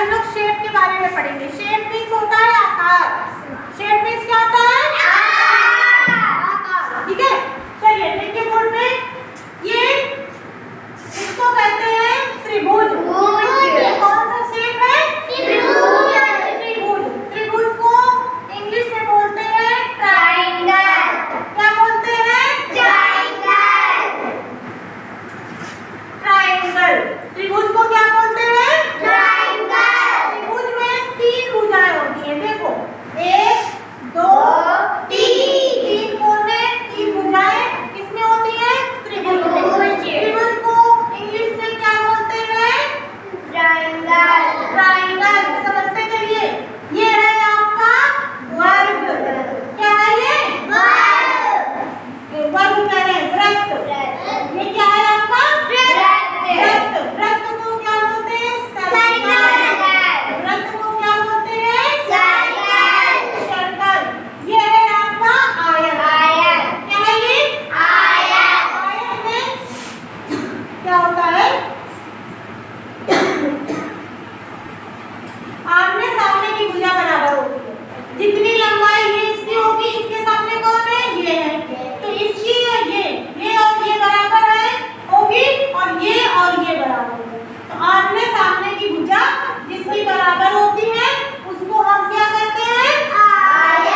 हम लोग शेप के बारे में पढ़ेंगे। शेप मीन्स होता है आकार। शेप मीन्स क्या होता है? आकार। ठीक है, चलिए देखिए बोर्ड पे, ये इसको कहते हैं त्रिभुज। कौन सा शेप है? त्रिभुज। त्रिभुज को इंग्लिश में बोलते हैं ट्रायंगल। क्या बोलते हैं? ट्रायंगल। त्रिभुज को क्या बोलते हैं? ट्रायंगल। त्रिभुज में 3 भुजाएं होती हैं। देखो 1 2 3 कोने, 3 भुजाएं किसमें होती हैं? त्रिभुज। त्रिभुज को इंग्लिश में क्या बोलते हैं? ट्रायंगल। ट्रायंगल समझते चलिए। ये है आपका वर्ग। क्या है ये? वर्ग कह रहे हैं, वृत्त। ये क्या है आपका? वृत्त। वृत्त को क्या बोलते हैं? सर्कल। वृत्त को क्या बोलते हैं? सर्कल। ये है आपका आयत। क्या है ये? आयत में क्या होता है? आमने सामने की भुजा बराबर होती है। जितनी लंबाई ये इसकी होगी, इसके सामने कौन है? ये है। तो इसकी और ये और ये बराबर है होगी, और ये बराबर होगी। तो आमने सामने की भुजा जिसकी बराबर होती है उसको हम क्या कहते हैं? आयत।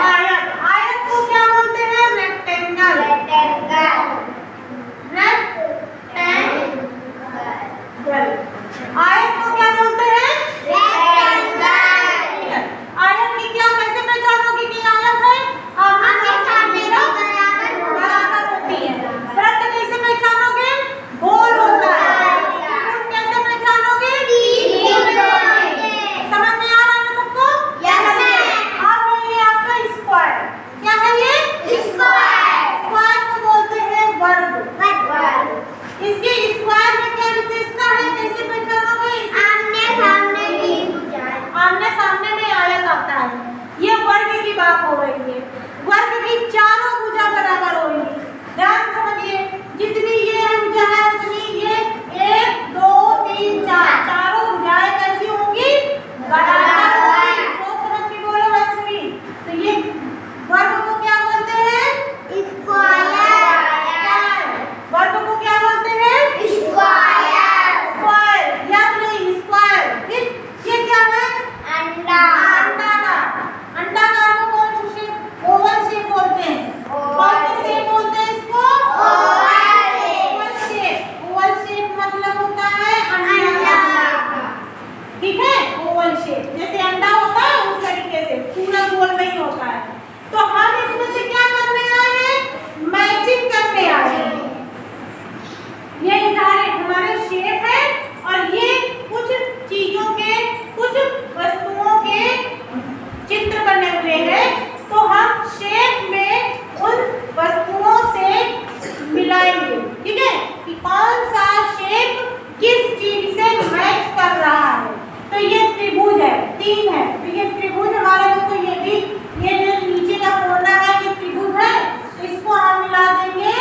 आयत। आयत को क्या बोलते हैं? रेक्टेंगल। आयत को क्या बोलते हैं? आयत की क्या कैसे पहचानोगे कि आयत है? आमने सामने बराबर होती है। वृत्त कैसे पहचानोगे? गोल होता है। त्रिभुज कैसे पहचानोगे? समझ में आ रहा है ना सबको? अब ये आपका स्क्वायर। क्या है ये? स्क्वायर को बोलते हैं वर्ग। इसके स्क्वायर में क्या विशेषता है? कैसे पहचानोगे? आमने सामने में आयत आता है। ये वर्ग की बात हो रही है। वर्ग की चारों भुजा बराबर होगी। ध्यान समझिए, जितनी ये भुजा है उतनी ये 1 2 3 4 चारों भुजाएं कैसी होंगी? बराबर होंगी। सोच समझ के बोलो वैष्णवी। तो ये वर्ग को क्या बोलते हैं? स्क्वायर। वर्ग को क्या बोलते हैं? स्क्वायर। याद नहीं? स्क्वायर। फिर ये क्या है? अंडाकार। अंडाकार को कौन सा शेप? ओवल शेप बोलते हैं। कौन सा शेप बोलते हैं इसको? Oval shape. ओवल शेप मतलब होता है अंडा। ठीक है, ओवल शेप जैसे अंडा होता है उस तरीके से पूरा गोल नहीं होता है। तो हम इसमें से क्या करने आए हैं? मैचिंग करने आए हैं। ये हमारे शेप है, और ये कुछ चीजों के, कुछ वस्तुओं के चित्र बने हुए हैं। तो हम शेप में उन वस्तुओं से मिलाएंगे। ठीक है, कि कौन सा शेप किस चीज से मैच कर रहा है। तो ये त्रिभुज है, 3 है। तो ये त्रिभुज हमारा जो, तो ये भी, ये जो नीचे का कोना है ये त्रिभुज है। तो इसको हम मिला देंगे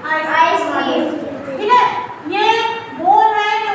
आइसक्रीम। ठीक है, ये गोल है, जो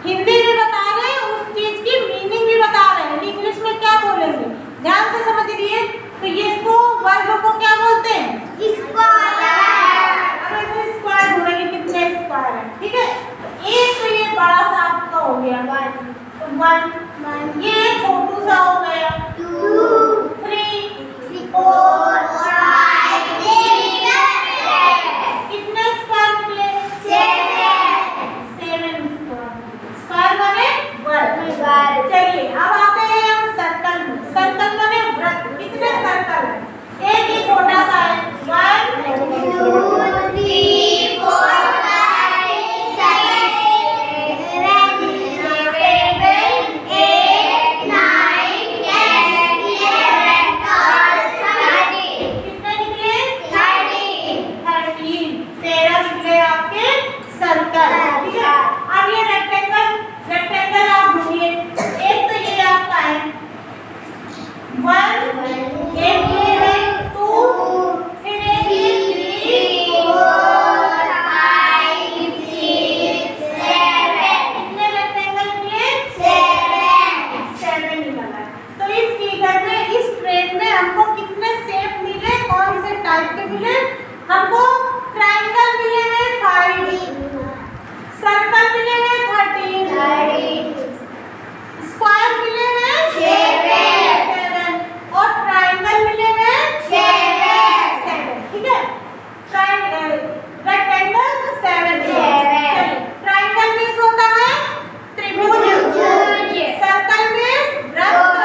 हिंदी में बता रहे हैं, उस चीज की मीनिंग भी बता रहे हैं। इंग्लिश में क्या बोलेंगे ध्यान से समझिए। तो ये इसको वर्ग को क्या बोलते हैं? स्क्वायर। अब इसमें स्क्वायर ढूंढेंगे कितने स्क्वायर है, ठीक है। एक तो ये बड़ा सा आपका हो गया 1, ये छोटू सा हो गया 2, 3, 4, 5, 6, 7। कितने स्क्वायर निकले? 7 स्क्वायर बने वर्ग। चलिए अब आते हैं हम सर्कल में। सर्कल बने वृत्त। कितने सर्कल है? एक ही छोटा सा है 1, 2, 3, 4, 5, 6, 7, 8, 9, 10, 11, 12, 13। कितने निकले? 13 निकले आपके सर्कल, ठीक है। अब ये रेक्टेंगल आप ढूंढिए। एक तो ये आपका है 1, एक ये है 2, फिर एक ये 3, 4, 5, 6, 7। कितने रेक्टेंगल निकले? 7 निकला। तो इस फिगर में, इस ट्रेन में हमको कितने शेप मिले? कौन से टाइप के मिले? हमको ट्रायंगल मिले हैं 5, सर्कल मिले हैं 13, स्क्वायर मिले हैं 7 और ट्रायंगल मिले हैं 7, ठीक है। रेक्टेंगल 7। ट्रायंगल मीन्स होता है त्रिभुज, सर्कल मीन्स वृत्त,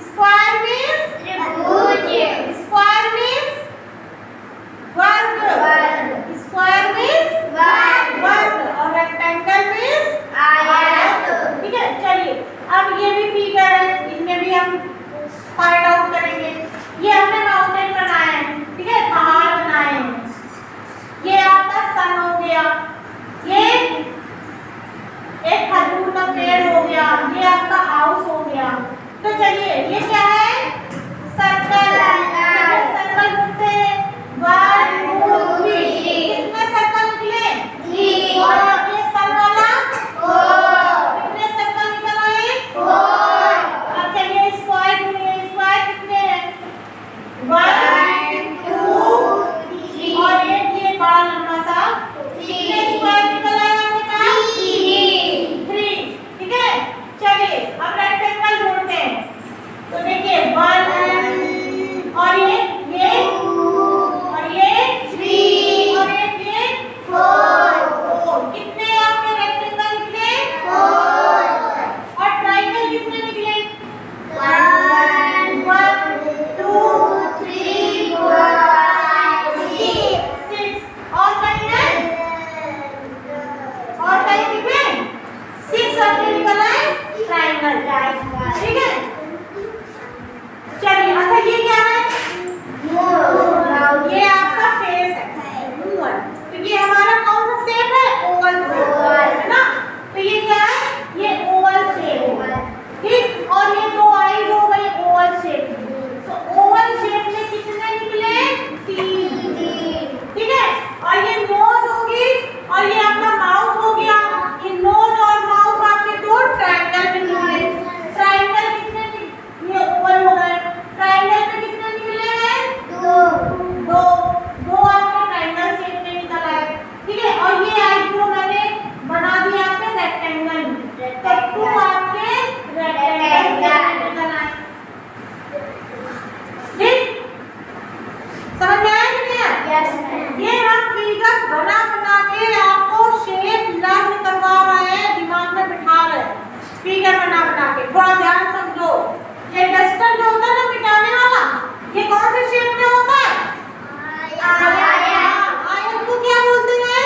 स्क्वायर मीन्स त्रिभुज, स्क्वायर मीन्स वर्ग, स्क्वायर मीन्स वर्ग और रेक्टेंगल मीन्स आयत, ठीक है। चलिए अब ये भी फिगर है, इनमें भी हम फाइंड आउट करेंगे। ये हमने माउंटेन बनाए हैं, ठीक है, पहाड़ बनाए हैं। ये आपका सन हो गया, ये एक खजूर का पेड़ हो गया, ये आपका हाउस हो गया। तो चलिए ये क्या है? सर्कल। सर्कल बोलते हैं 1, 2, 3। कितने सर्कल निकले? 3 और ये सन वाला 4। कितने सर्कल निकल आए? 4। अब चलिए स्क्वायर ढूंढिए। स्क्वायर कितने हैं? 1, 2, 3 और एक ये बड़ा लंबा सा 3। स्क्वायर निकल आए आपके पास 3, ठीक है। चलिए अब रेक्टेंगल ढूंढते हैं। तो देखिए 1 और ये 2 और ये 3 और ये 4। कितने आपके रेक्टेंगल निकले? 4 और ट्रायंगल कितने निकले? 1, 2, 3, 4, 5, 6 और कहीं है? और कहीं निकले? 6 आपके निकल आए ट्रायंगल, ठीक है। चलिए अच्छा ये क्या है? ये आपका फेस है, ओवल। तो ये हमारा कौन सा शेप है? ओवल शेप, है ना। तो ये क्या है? ये ओवल शेप, ठीक। और ये 2 आईज हो गई ओवल शेप। तो ओवल शेप में कितने निकले? 3, ठीक है। और ये नोज होगी और ये आपका माउथ हो गया। ये नोज और माउथ आपके 2 ट्रायंगल में निकले। ट्रायंगल कितने? ये ओवल हो गए। ट्रायंगल में कितने निकले हैं? 2 आपके ट्रायंगल शेप में निकल आए, ठीक है। और ये आईब्रो मैंने बना दिया आपके रेक्टेंगल में, तो 2 आपके रेक्टेंगल शेप में निकल आए, ठीक। समझ में आया कि नहीं आया? Yes ma'am. ये हम फिगर बना के आपको शेप लर्न करवा रहे हैं, दिमाग में बिठा रहे हैं फिगर बना के। थोड़ा ध्यान समझो। ये डस्टर जो होता है ना मिटाने वाला, ये कौन से शेप में होता है? आयत को क्या बोलते हैं?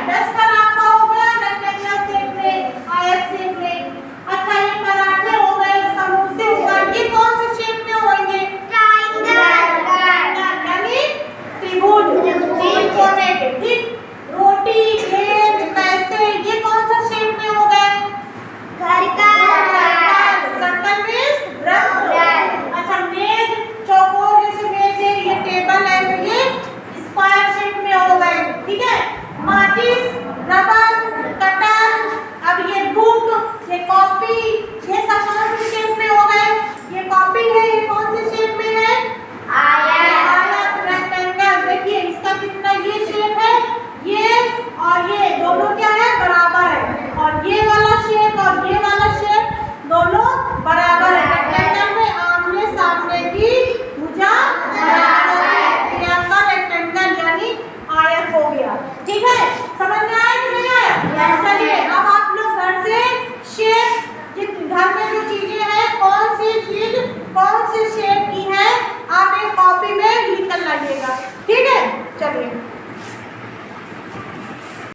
डस्टर आपका हो गया रेक्टेंगल शेप में, आयत शेप में। अच्छा ये पराठे हो गए, समोसे हो गए, ये कौन से शेप में होंगे? यानी त्रिभुज, 3 कोने के, ठीक। रोटी, गेंद, पैसे, ये कौन सा शेप में हो गए? सर्कल में वृत्त। अच्छा मेज, चौकोर जैसे मेज है, ये टेबल है, चलिए